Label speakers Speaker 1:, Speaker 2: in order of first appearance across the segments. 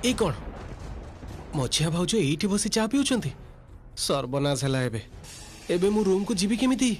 Speaker 1: ए कौन मझिया भाउज एठी बसी चा पिउछंती सर्वनाश हला एबे एबे मु रूम को जीवी केमिति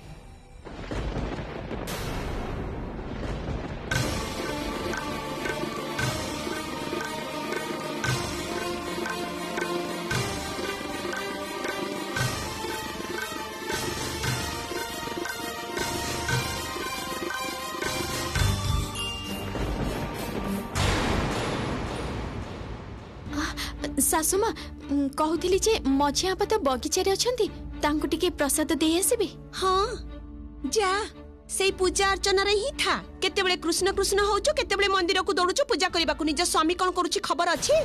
Speaker 2: सासुमा कहूली जे मझिया आपा तो बगीचारे अछंती तांको टिके प्रसाद दे आसीबे।
Speaker 3: हाँ जा से पूजा अर्चना रे ही था केतेबेले कृष्ण कृष्ण होचो केतेबेले मंदिर को दौड़ुचो पूजा करबा को निज स्वामी कोन करूची खबर अछि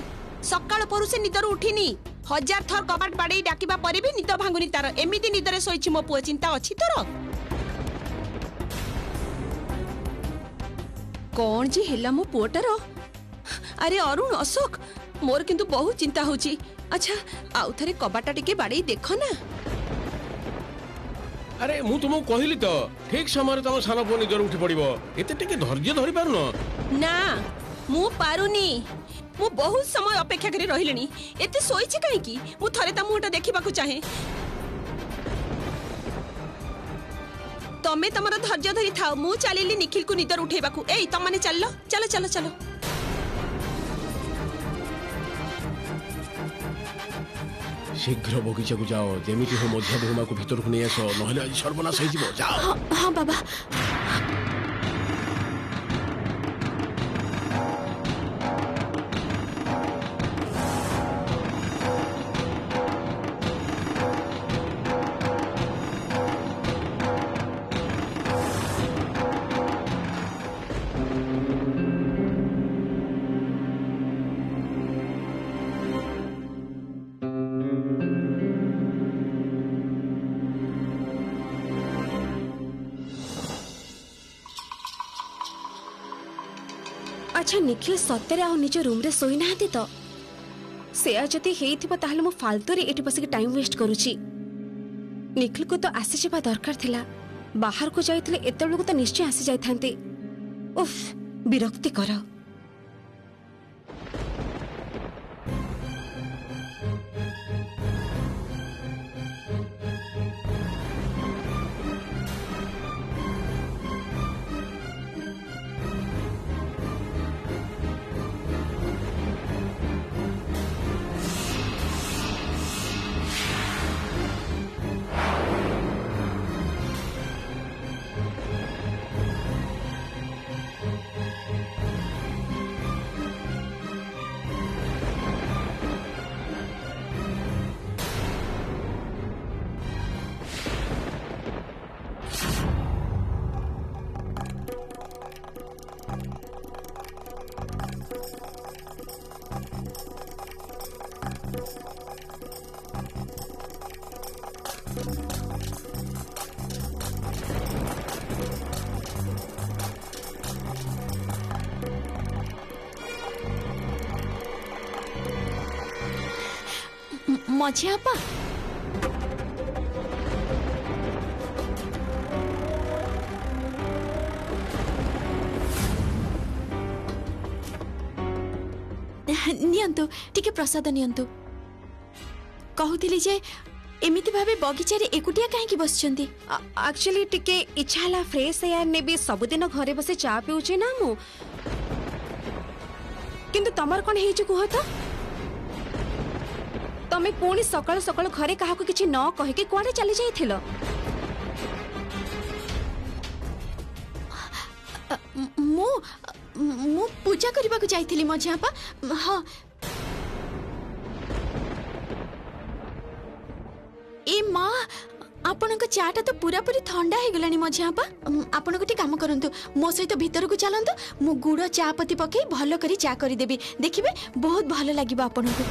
Speaker 3: सकाळ परू से निदर उठिनी 1000 थर कबाट बाडे डाकिबा परे भी निद भांगुनी तार एमिति निदरे सोइछि मो पुआ चिंता अछि तोर कोन जी हेला मो पुओटर अरे अरुण अशोक मोर किंतु बहुत चिंता होची अच्छा आउ थरे कबाटा टिके बाडे देखो ना
Speaker 1: अरे मु तुमको कहली तो ठीक समय तुम सान पुआ निजर उठी पड़ो एते टिके धैर्य धरि पारुन
Speaker 3: ना मु पारुनी मु बहुत समय अपेक्षा करी रहिलेनी एते सोइछि काहे की मु थरे ता मुटा देखिबा को चाहे तमे तमरो धैर्य धरि थाओ मु चलिली निखिल को निदर उठेबा को एई तमने चललो चलो चलो चलो
Speaker 1: शीघ्र बगीचा को जाओ जेमिति हो मझिया बहुमा को भीतर को नहीं आस नहले आज सर्वनाश हो जिवो जाओ।
Speaker 2: हाँ, हाँ बाबा
Speaker 3: अच्छा निखिल सत्य आ निज रूम रे सोई नाहती तो से जति हेइथिबो ताहले मो फालतू रे एठी बसिक टाइम वेस्ट करूची निखिल को तो आसी जेबा दरकार थिला बाहर को जाइतले एतबेलु को तो निश्चय आसी जाय थांती उफ विरक्ति करा
Speaker 2: मझिया आपा नियंतु टिके प्रसाद नियंतु कहूली जे एमिति भाबे बगीचा रे एकुटिया काहे की बसचंती
Speaker 3: एक्चुअली टिके इच्छा हला फ्रेश एयर ने भी सबुदिन घरे बसे चा पिउचे ना मु किंतु तमर कोन हेइ छु कुह त तमे पुणी सकाळ सकाळ घरे काहा को किछि न कहे के कोडे चली जाइथिलो
Speaker 2: मु मु पूजा करबा को जाइथिली मझिया आपा हां ए मां आपनक चाटा तो पूरा पूरी ठंडा हे गलानी मझिया आपा आपन गोटे काम करंतु मो सहित भीतर को चलंतु मु गुड़ चा पत्ती पके भलो करी चा करी देबी देखिबे बहुत भलो लागिबा आपनक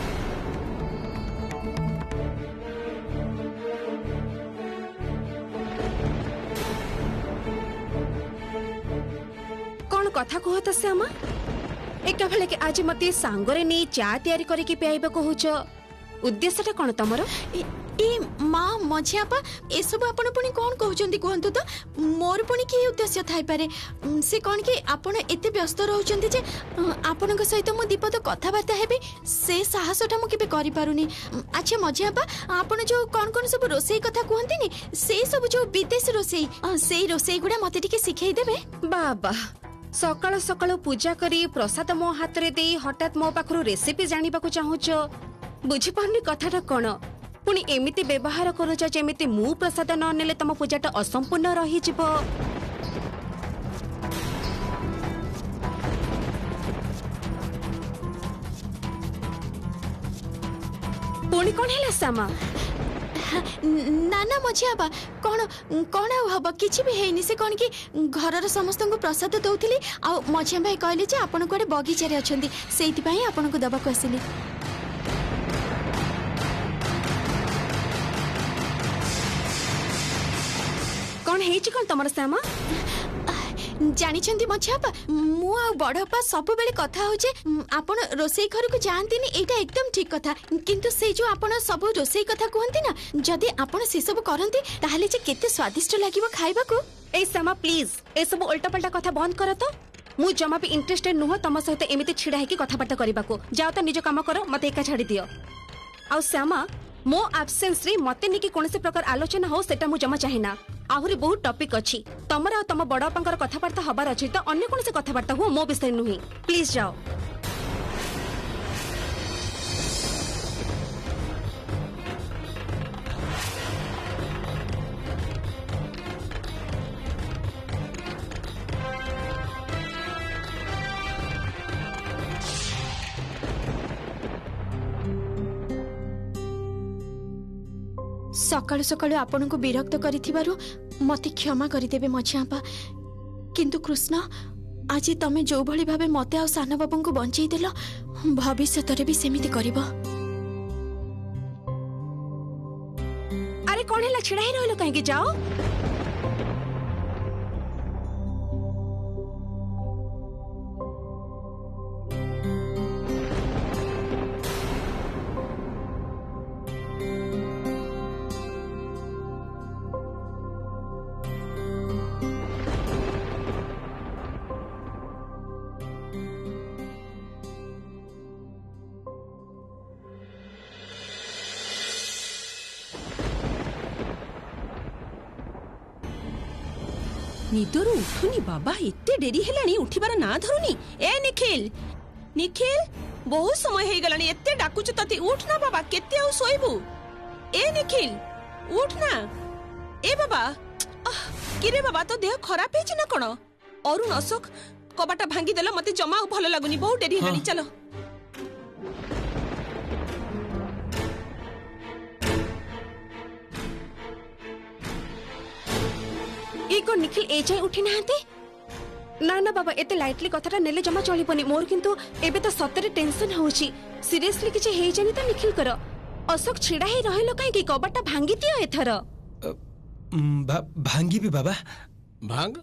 Speaker 3: कथा कहत से आमा एका भले के आज मते सांगरे नै चा तयारी करे के पियाइबा कहूछ उद्देश्यटा कोन तमरो
Speaker 2: ए माँ मझियापा एसबू आपण पुणी कौन कहते कहतु तो मोर पुणी कि उद्देश्य थाई पारे से कौन कि आपण एते व्यस्त रहउचंती जे आपण सहित मो दीपद कथबार्ता हेबी से साहसटा मु केबे करि पारुनी। अच्छा मझियापा आपण जो कौन कौन सब रोसई कथा कहते नी से सब जो विदेश रोसई से रोसई गुडा मते टिके सिखै देबे।
Speaker 4: बाबा सकाळ सकाळ पूजा करी प्रसाद मो हाथ रे देई हठात मो पाखरु रेसिपी जानिबा को चाहूच बुझी पारनी कथाटा कोन पुणी एमिति व्यवहार करूच जेमिति मु प्रसाद न नेले तम पूजाटा असंपूर्ण रही जिवो। पुणी कोन हैला सामा
Speaker 2: ना ना मझियाबा कौन कौन हम किसी भी है से कौन कि घर समस्त को प्रसाद दौली आ मझिया भाई कहले जे आपण कुआडे बगीचारे अछंती सेति पई आपण को दबाको आसिली।
Speaker 4: कौन हेछि कोन तमर सामा
Speaker 2: जानिछंती मझियाबा मु आ बड़पा सब बेले कथा हो जे आपण रोसई घर को जानतीनी एटा एकदम ठीक कथा किंतु से जो आपण सब रोसई कथा कहंती ना जदि आपण से सब करंती ताहले जे केते स्वादिष्ट लागिवो खाइबा को।
Speaker 4: ए सामा प्लीज ए सब उल्टा पल्टा कथा बंद कर तो मु जमा भी इंटरेस्टेड नुह तम सहित एमिति छिड़ा है कि कथाबार्ता करबा को जाओ त निज काम करो मते एका छाड़ी दियो। आ सामा मो एब्सेंस रे मते निकी कोनसे प्रकार आलोचना हो सेटा मु जमा चाहिना आहुरी बहुत टॉपिक अछि तमरा तम बड़ बापांकर कथाबार्ता हबार अछि त अन्य कोनसे कथाबार्ता हो मो विषय नुही प्लीज जाओ।
Speaker 2: सकाळु सकाळु आपण को विरक्त करिथिबारु मते क्षमा करिदेबे मझियापा किंतु कृष्ण आज तमे जो भली भाबे मते आ साना बाबू को बंचई देलो भविष्यत रे भी सेमिति करिवो।
Speaker 4: अरे कोन हैला छिड़ा ही रहलो काहे कि जाओ।
Speaker 3: निदरू उठुनी बाबा एते डेरी हेलानी उठिबार ना धरुनी। ए निखिल निखिल बहुत समय हे गलानी एते डाकुच तती उठ ना बाबा केते आ सोइबू। ए निखिल उठ ना। ए बाबा किरे बाबा तो देह खराब हेछि ना कोन अरुण अशोक कबाटा भांगी देला मते जमा भलो लागुनी बहुत डेरी हेलानी चलो।
Speaker 4: एको निखिल ए जाय उठी नाहते ना ना बाबा एते लाइटली कथाटा नेले जमा चलिबनी मोर किंतु एबे तो सतरे टेंशन होउची सीरियसली किछ हेइ जानी त निखिल कर अशोक छिड़ा ही रहलो काहे कि कबाटा भांगी दियो एथर
Speaker 1: भांगी भी बाबा
Speaker 5: भांग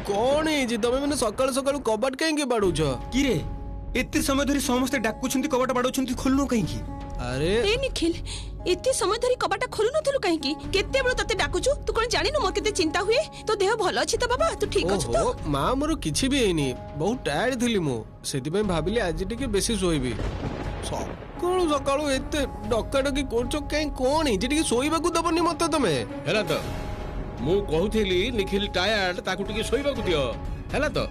Speaker 1: कौन है जी तमे मैंने सकाळ सकाळ कबाट कहीं बाड़ूछ
Speaker 6: कि रे एते समय धरी समस्त डाकुछंती कबाट बाड़ौछंती खोलनो कहीं की।
Speaker 3: अरे ए निखिल एते समय धरी कबाटा खोलु नथलु काहे की केते बेलो तते डाकुछु तू कोन जानि न मोर केते चिंता हुए तो देह भलो अछि त बाबा तू ठीक अछि तो।
Speaker 1: मां मोर किछि भी हेनी बहुत टायर्ड थिली मु सेति पे भाबिली आज टिके बेसी सोइबी सकाळु सकाळु एते डकाडकी कोरछो काई कोन है जे टिके सोइबा को दबनी मते तमे
Speaker 5: हैला तो मु कहूली निखिल टायर्ड ताकू टिके सोइबा को दियो हैला तो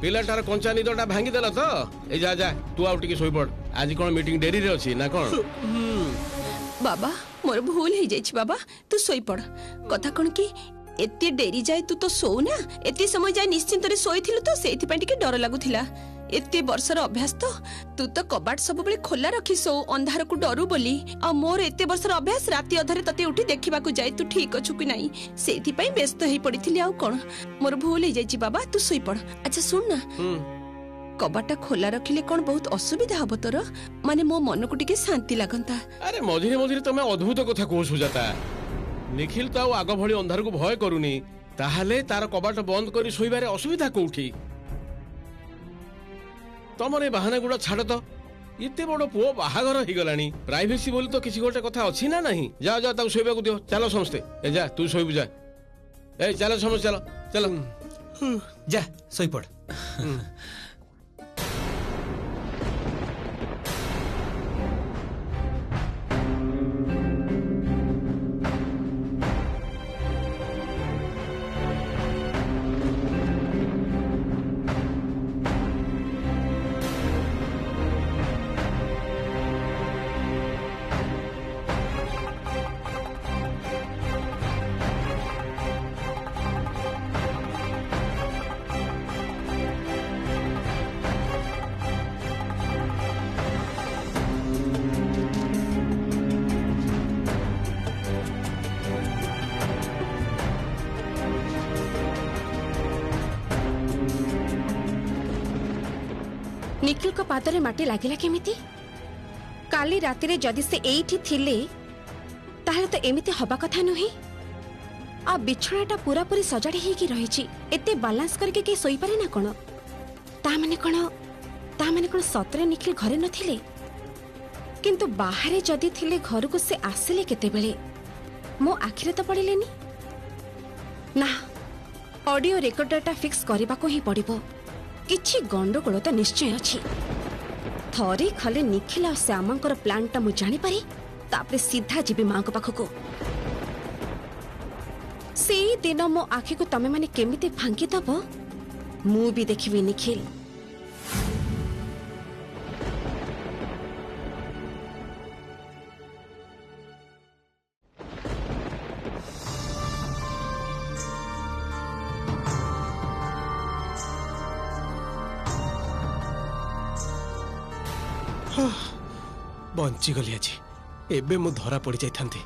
Speaker 5: पिलाटार कंचा निदटा भांगी देला तो ए जा जा तू आउ टिके सोइ पड़ आज कोन मीटिंग डेरी रे अछि ना कोन।
Speaker 3: बाबा मोर भूल हो जाइछि बाबा तू सोई पड़ कथा कोन की एते डेरी जाए तू तो सो ना एते समय जाए निश्चिंत रे सोईथिलु तो सेथि पय टिके डर लागुथिला एते वर्षर अभ्यास तो तू तो कबाट सब बेले खोला रखी सो अंधार को डरू बोली आ मोर एते वर्षर अभ्यास राति अधरे तते उठी देखिबा को जाए तू ठीक अछु कि नाही सेथि पय व्यस्त होई पड़िथिली आ कोन मोर भूल हो जाइछि बाबा तू सोई पड़ अच्छा सुन ना कबाटा खोला रखिले कौन बहुत असुविधा हब तोर माने मो मन को टिके शांति लागंता
Speaker 5: अरे मझिरे मझिरे तमे अद्भुत कथा को सुजाता निखिल तो आग भली अंधार को भय करूनी ताहले तार कबाट बंद करी सोइबारे असुविधा कोठी तमरे बहाना गुड़ा छाड़ तो इते बड़ पुओ बाहागर हो गलानी प्राइवेसी बोली तो किसी गोटे कथा अछि ना नहीं जा जा ताऊ सोइबा को दियो चलो समस्ते ए जा तू सोइबु जा ए चलो समझ चलो चलो
Speaker 6: जा सोई पड़
Speaker 4: निखिल को पादरे माटी लागिला केमिति काली रातिरे जदि से एठी थिले ताहले तो एमिति हबा कथा नही आ बिछणाटा पूरा पूरी सजाड़ी हेकी रहिछि एते बैलेंस करके के सोई पारे ना कोन ता माने कोन सतरे निखिल घरे नथिले किंतु बाहरे जदि थिले घर को से आसिले केते बेले मो आखिरे तो पड़िलेनी ना ऑडियो रिकॉर्डरटा फिक्स करबा को ही पड़िबो किछि गंडगोल तो निश्चय अच्छी थरी खाली निखिल और श्यामांकर प्लानटा मु जानी पारी तापरे सीधा जीवी मां को पाखको से दिन मो आखि को तमे माने केमिते भांगी दब मु भी देखिबी निखिल
Speaker 1: बंची गली आज एबे मु धरा पड़ी जाइथांती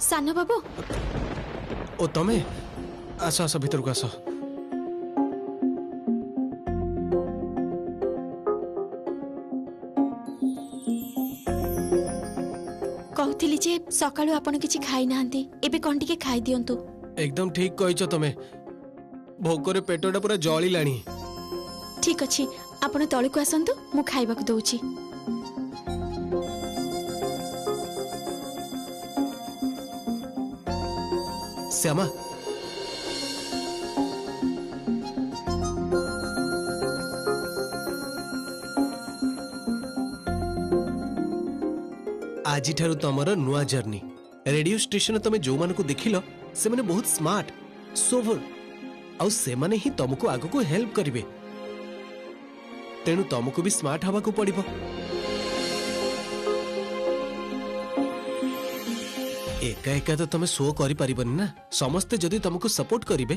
Speaker 2: सानो बाबू
Speaker 1: ओ तमे आस आस भीतर को आस
Speaker 2: कहूली जे सकाळु आपण किछि खाई नाहंती एबे कोन टिके खाई दियंतु
Speaker 1: एकदम ठीक कहिछ तमे भोकरे पेटटा पूरा जळी लाणी
Speaker 2: ठीक अछि आपण तळे को आसंतु मु खाइबा को दउछि
Speaker 1: श्यामा आज ठारू तमर नुआ जर्नी रेडियो स्टेशन तमे जो मान को देखिल से माने बहुत स्मार्ट सोवर आउ से माने ही तुमको आगो को हेल्प करिवे तेनु तुमको भी स्मार्ट हवा को पड़िबो एका एका तो तमे शो करि परिबनी ना समस्ते जदि तुमको सपोर्ट करिवे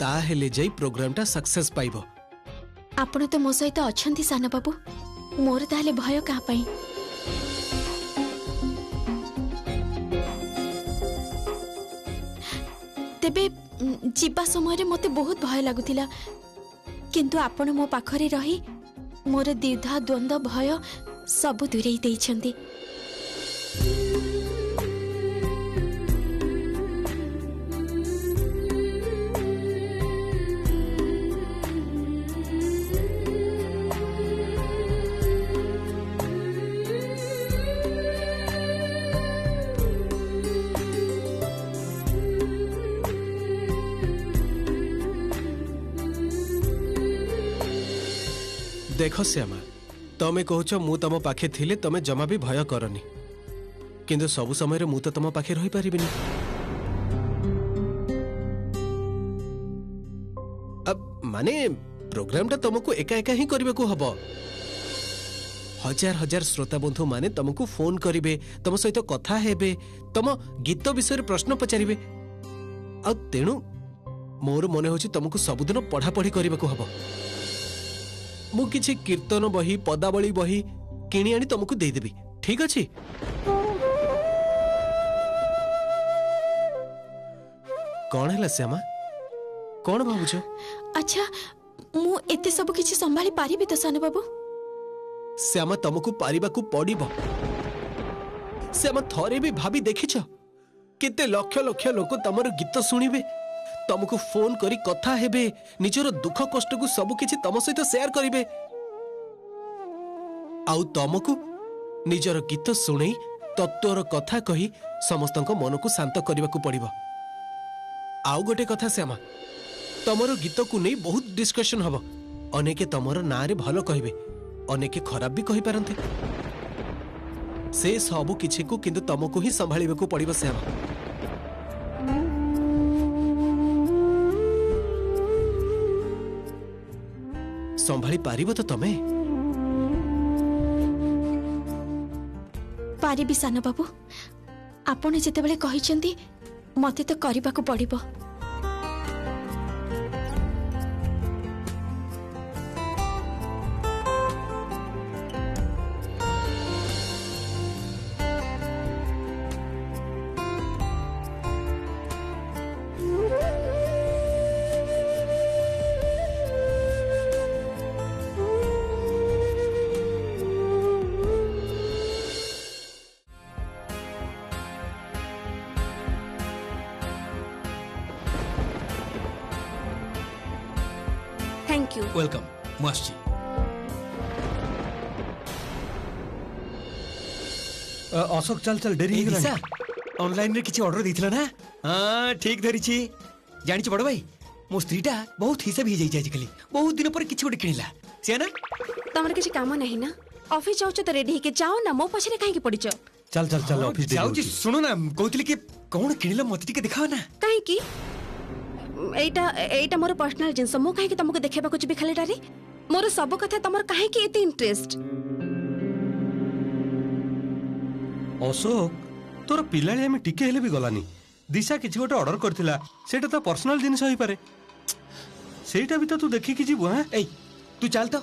Speaker 1: ता हेले जाई प्रोग्रामटा सक्सेस पाइबो
Speaker 2: आपण तो मो सहित अछंती साना बाबू मोर ताले भय का पई तेबे जीवा समय रे मते बहुत भय लागुतिला किंतु आपण मो पाखरे रही मोर द्विधा द्वंद्व भय सब दूरेई देइछंती
Speaker 1: देख श्यामा तमे कहूच मु तम पाखे थिले तमे जमा भी भय करनी किंतु सबु समय रे मु तो तम पाखे रही परिबिनी माने प्रोग्रामटा तुमको एका एका ही करबे को हबो हजार हजार श्रोता बंधु माने तुमको फोन करिवे तुम सहित कथा हेबे तुम गीत विषय प्रश्न पचारिबे आ तेणु मोर मने होची तुमको सबुदिन पढ़ा पढ़ी करबे को हबो मु किछि कीर्तन बही पदावली बही किणी आनी तुमको दे देबी ठीक अछि कौन है श्यामा कौन भावुछ
Speaker 2: अच्छा मु एते सब किछि संभाली पारिबे तो सानो बाबू
Speaker 1: श्यामा तुमको पारिबा को पड़िबो श्यामा थरे भी भाभी देखिछ केते लक्ष लक्ष लोक तमर गीत सुनिबे तुमको फोन करी कथा हेबे निजर दुख कष्ट को सब किछि तम सहित शेयर करिवे आउ तुमको निजर गीत सुनै तत्वर कथा कही समस्तक मन को शांत करबा को पड़िबो आउ गोटे कथा श्यामा तमर गीत को नहीं बहुत डिस्कशन हबो अनेके तमर ना रे भलो कहिबे अनेके खराब भी कहि पारंते से सब किछि को किंतु तमको ही संभाळिबे को पड़िबो श्यामा संभाळी पारिबो तो तमे
Speaker 2: पारिबी सानो बाबू आपण जेतेबेले कहिसंती मते तो करबा को पड़िबो
Speaker 4: थैंक यू
Speaker 7: वेलकम मस्ती
Speaker 6: अशोक चल चल डेरी
Speaker 7: ए,
Speaker 6: हो
Speaker 7: दिशा,
Speaker 6: ऑनलाइन रे किछि ऑर्डर देथिला ना हां ठीक धरिछि जानिछ बड़ भाई मो स्त्रीटा बहुत हिसाब ही जाई आजकल बहुत दिन पर किछि गोटे किनिला से ना
Speaker 4: तमर किछि काम नहीं ना ऑफिस जाउछ तो रेडी के जाओ ना मो पछरे काहे के पड़िछ
Speaker 6: चल चल चल ऑफिस जाउछि सुनो ना कहतली कि कोन किनिला मते टिके देखाव ना
Speaker 4: काहे की एटा एटा मोर पर्सनल जिंस मो काहे के तुमको देखेबा कुछ भी खाली डारी मोर सब कथा तमर काहे के एते इंटरेस्ट
Speaker 6: अशोक तोर पिलाली हमें टिके हेले भी गलानी दिशा किछि गोटे ऑर्डर करथिला सेटा तो पर्सनल जिनिस होई पारे सेटा भी तो तू देखि कि जीबो हां ए तू चल तो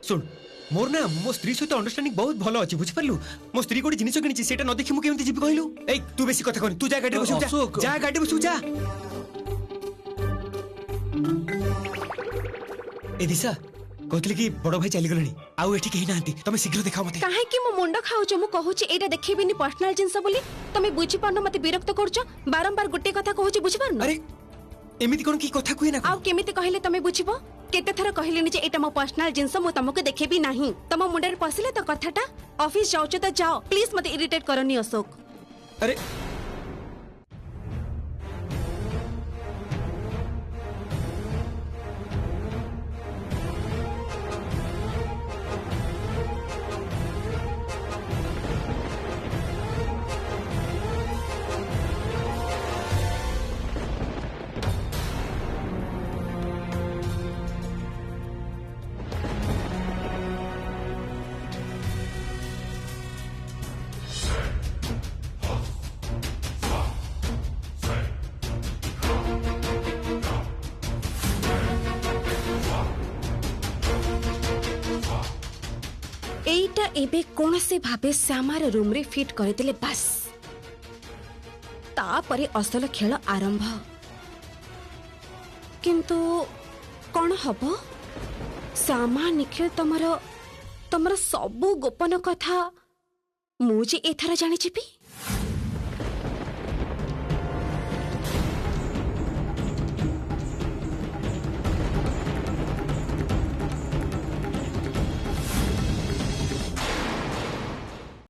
Speaker 6: सुन मोर ना मो स्त्री सहित अंडरस्टैंडिंग बहुत भलो अछि बुझि परलु मो स्त्री कोडी जिनिस किनिछि सेटा न देखि मु केमति जीबी कहलु ए तू बेसी कथा कहनी तू जा गाडी बसु जा जा गाडी बसु जा ए दिशा कहतली कि बड़ भाई चली गलनी आउ एठी केही नांती तमे शीघ्र देखाओ मते
Speaker 4: काहे कि मो मुंड खाउछ मु कहूची एटा देखिबिनी पर्सनल जिंस बोली तमे बुझी पारनो मते विरक्त करछ बारंबार गुटे कथा कहूची बुझी पारनो
Speaker 6: अरे एमिति कोन की कथा कुए ना
Speaker 4: आउ केमिति कहिले तमे बुझिबो केते थर कहिलेनी जे एटा मो पर्सनल जिंस मु तमको देखेबी नाही तम मुंडर पसिले तो कथाटा ऑफिस जाउछ तो जाओ प्लीज मते इरिटेट करनी अशोक
Speaker 6: अरे
Speaker 4: एटा एबे कौन से भाबे श्यामार रूम रे फिट करदेले बस तापरे असल खेल आरंभ किंतु कौन हबो श्यामा निखिल तमर सबु गोपन कथा मुझे एथरा जानी छिपी